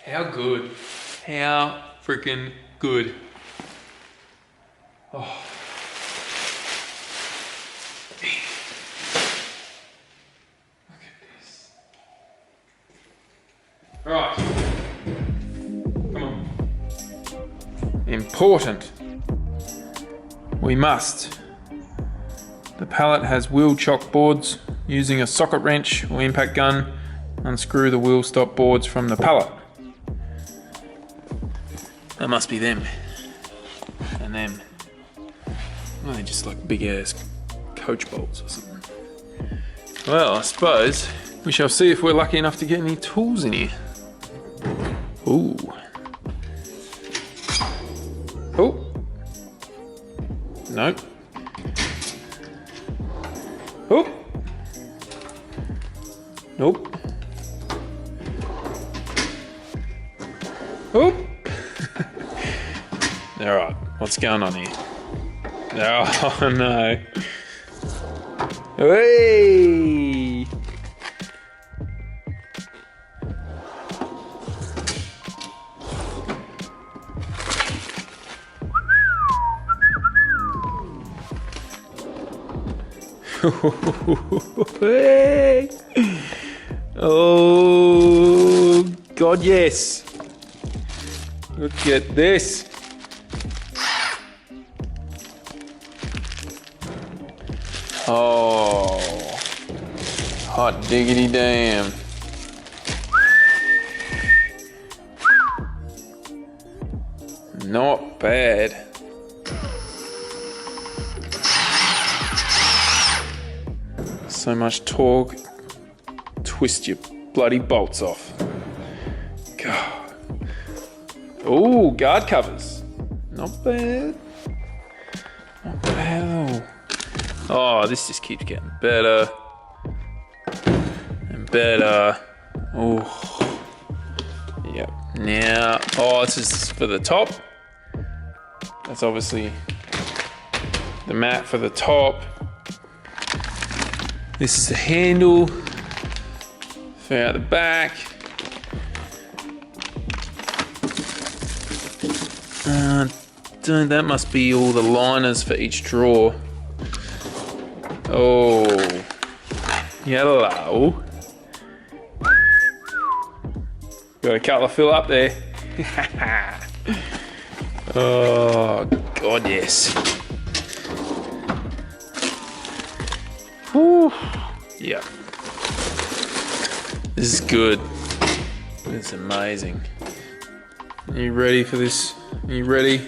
How good? How freaking good? Oh. Look at this. Right. Come on. Important. We must. The pallet has wheel chock boards. Using a socket wrench or impact gun, unscrew the wheel stop boards from the pallet. That must be them. And them. Well, they're just like big ass coach bolts or something. Well, I suppose we shall see if we're lucky enough to get any tools in here. Ooh. Oh. Nope. Oh. Nope. Oh. Alright, what's going on here? Oh no. Hey! Hey! Oh God, yes! Look at this! Oh, hot diggity damn! Not bad. So much torque, twist your bloody bolts off. God. Oh, guard covers. Not bad. Not bad at all. Oh, this just keeps getting better and better. Oh, yep. Now, oh, this is for the top. That's obviously the mat for the top. This is the handle for out the back. That must be all the liners for each drawer. Oh, hello. Got a couple of fill up there. Oh, God, yes. Whew. Yeah. This is good. It's amazing. Are you ready for this? Are you ready?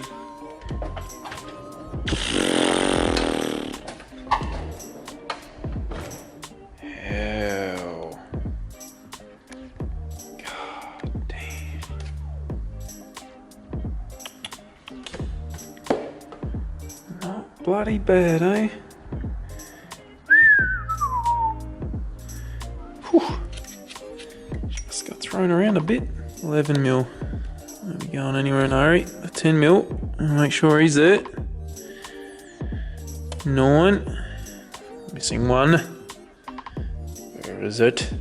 Hell. God damn. Not bloody bad, eh? Just got thrown around a bit. 11 mil. Are we going anywhere in a hurry? 10 mil. Make sure he's there. 9. Missing 1. Where is it?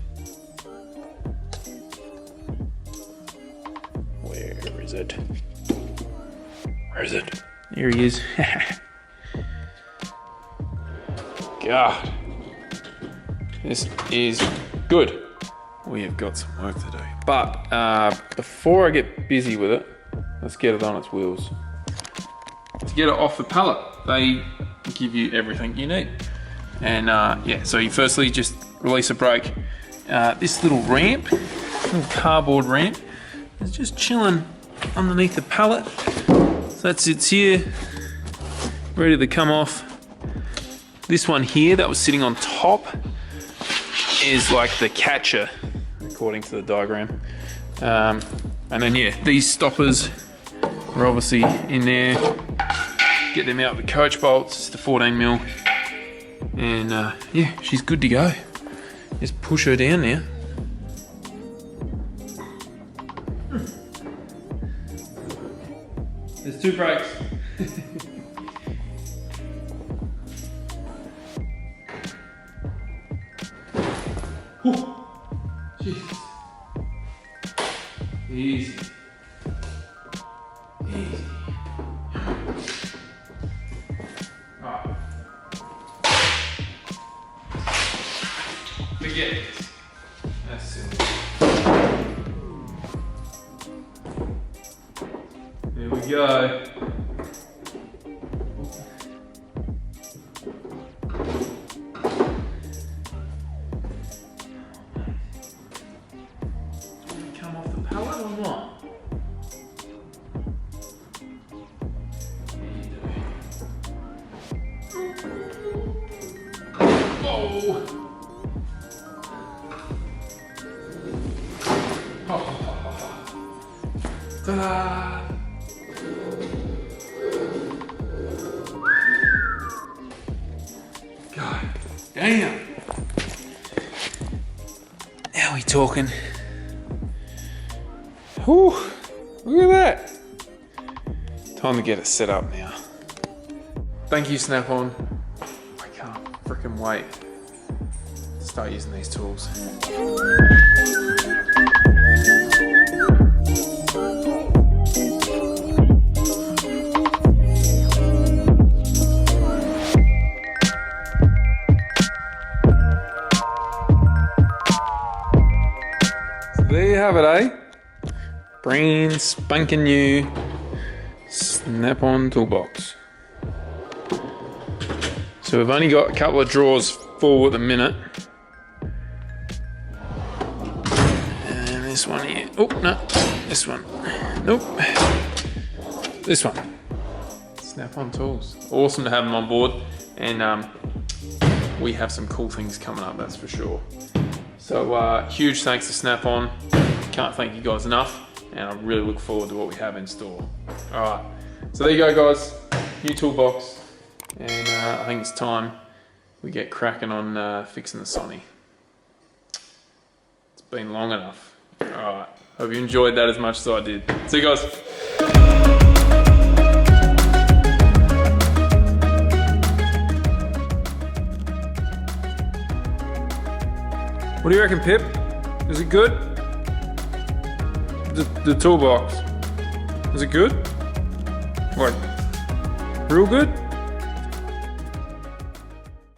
Where is it? Where is it? Here he is. God. This is good. We have got some work to do. But before I get busy with it, let's get it on its wheels. To get it off the pallet, they give you everything you need. And yeah, so you firstly just release a brake. This little ramp, little cardboard ramp, is just chilling underneath the pallet. So that sits here, ready to come off. This one here that was sitting on top is like the catcher, according to the diagram. And then yeah, these stoppers are obviously in there. Get them out with the coach bolts. It's the 14 mil. And yeah, she's good to go. Just push her down now. There's 2 brakes. Jesus. Easy. Easy. Alright. Forget this. That's silly. There we go. Come off the pallet or not? Oh! Ta-da! God damn! Now we talking. Whew, look at that. Time to get it set up now. Thank you, Snap-on. I can't freaking wait to start using these tools. So there you have it, eh? Brand spanking new Snap-on toolbox. So we've only got a couple of drawers full at the minute. And this one here. Oh, no. This one. Nope. This one. Snap-on tools. Awesome to have them on board. And we have some cool things coming up, that's for sure. So huge thanks to Snap-on. Can't thank you guys enough. And I really look forward to what we have in store. All right. So there you go, guys. New toolbox. And I think it's time we get cracking on fixing the Sonny. It's been long enough. Alright, hope you enjoyed that as much as I did. See you guys. What do you reckon, Pip? Is it good? The toolbox. Is it good? What? Real good?